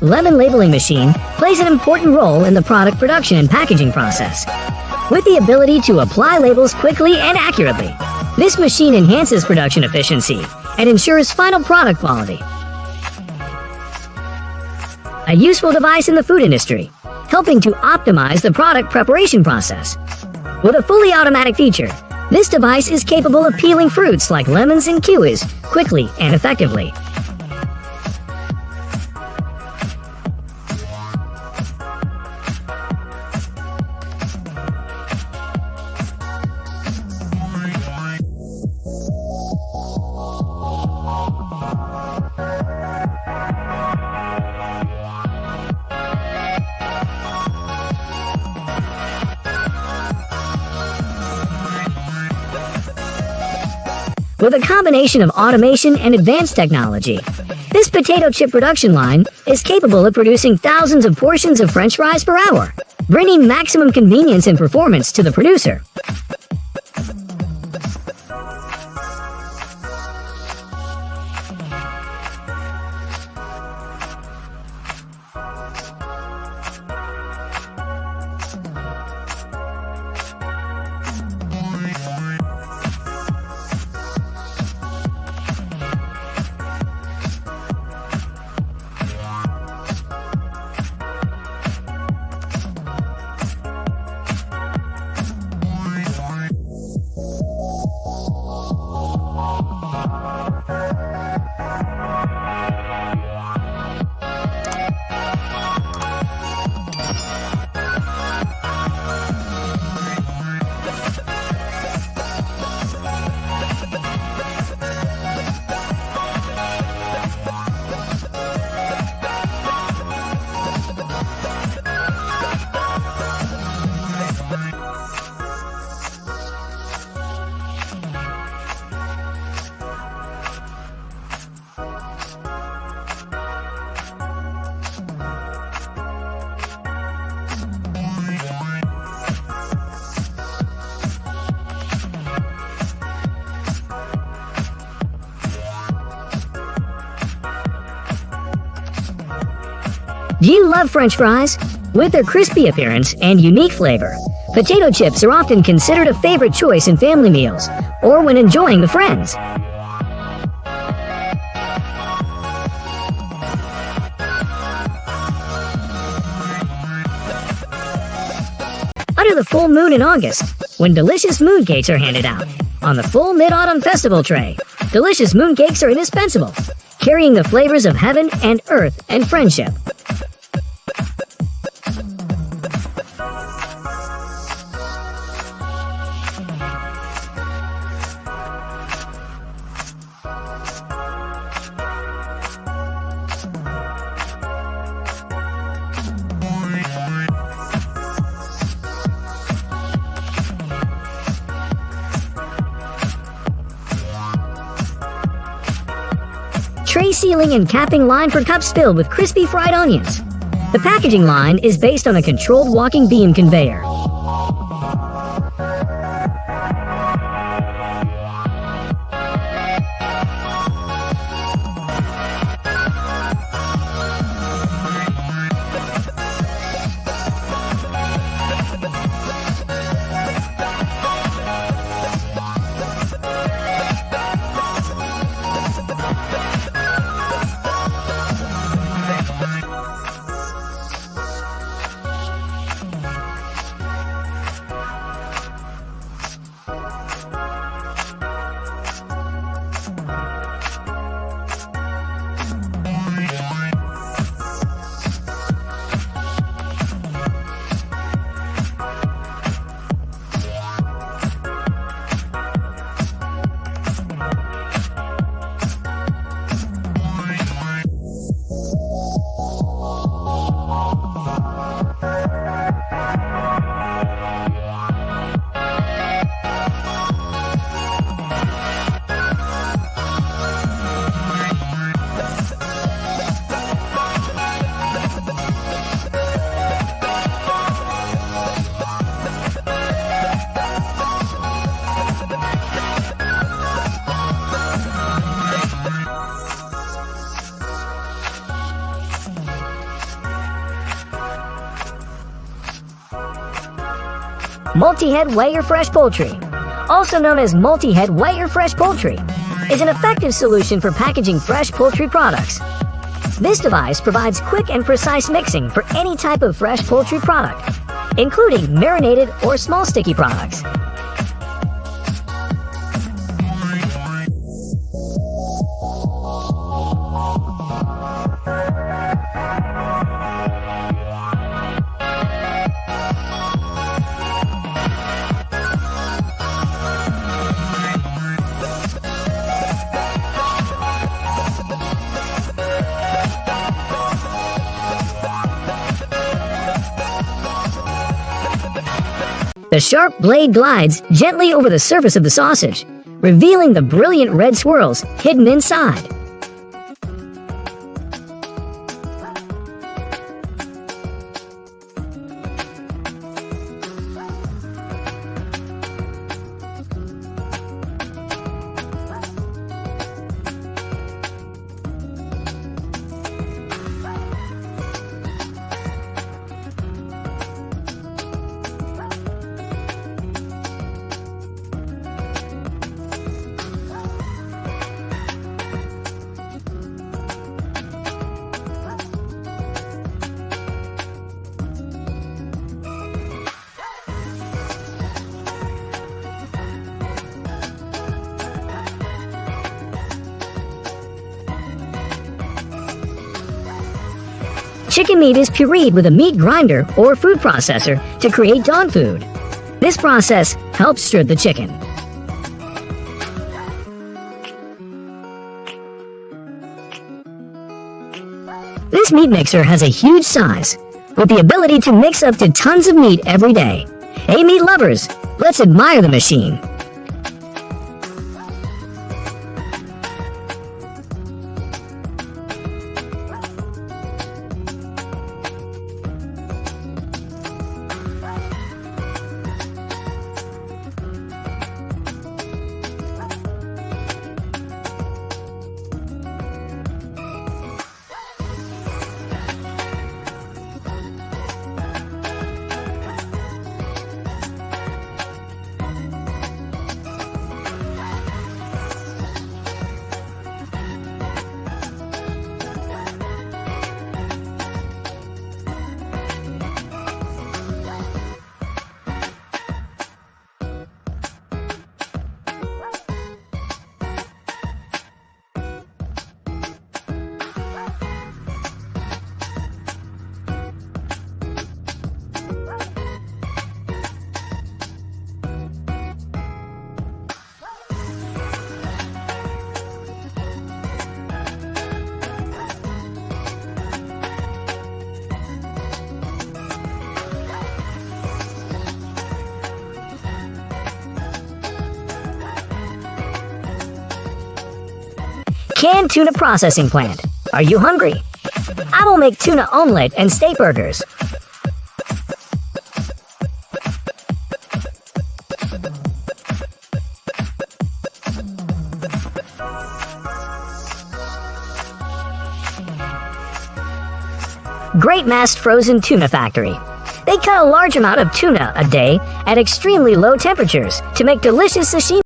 lemon labeling machine plays an important role in the product production and packaging process. With the ability to apply labels quickly and accurately, this machine enhances production efficiency and ensures final product quality. A useful device in the food industry, helping to optimize the product preparation process. With a fully automatic feature, this device is capable of peeling fruits like lemons and kiwis quickly and effectively. With a combination of automation and advanced technology, this potato chip production line is capable of producing thousands of portions of French fries per hour, bringing maximum convenience and performance to the producer. Do you love French fries? With their crispy appearance and unique flavor, potato chips are often considered a favorite choice in family meals or when enjoying with friends. Under the full moon in August, when delicious mooncakes are handed out on the full Mid-Autumn Festival tray, delicious mooncakes are indispensable, carrying the flavors of heaven and earth and friendship. Tray sealing and capping line for cups filled with crispy fried onions. The packaging line is based on a controlled walking beam conveyor. Multi-head weigh your fresh poultry, also known as multi-head weigh your fresh poultry, is an effective solution for packaging fresh poultry products. This device provides quick and precise mixing for any type of fresh poultry product, including marinated or small sticky products. The sharp blade glides gently over the surface of the sausage, revealing the brilliant red swirls hidden inside. Chicken meat is pureed with a meat grinder or food processor to create dog food. This process helps stir the chicken. This meat mixer has a huge size, with the ability to mix up to tons of meat every day. Hey meat lovers, let's admire the machine. Canned tuna processing plant. Are you hungry? I will make tuna omelet and steak burgers. Great Mast Frozen Tuna Factory. They cut a large amount of tuna a day at extremely low temperatures to make delicious sashimi.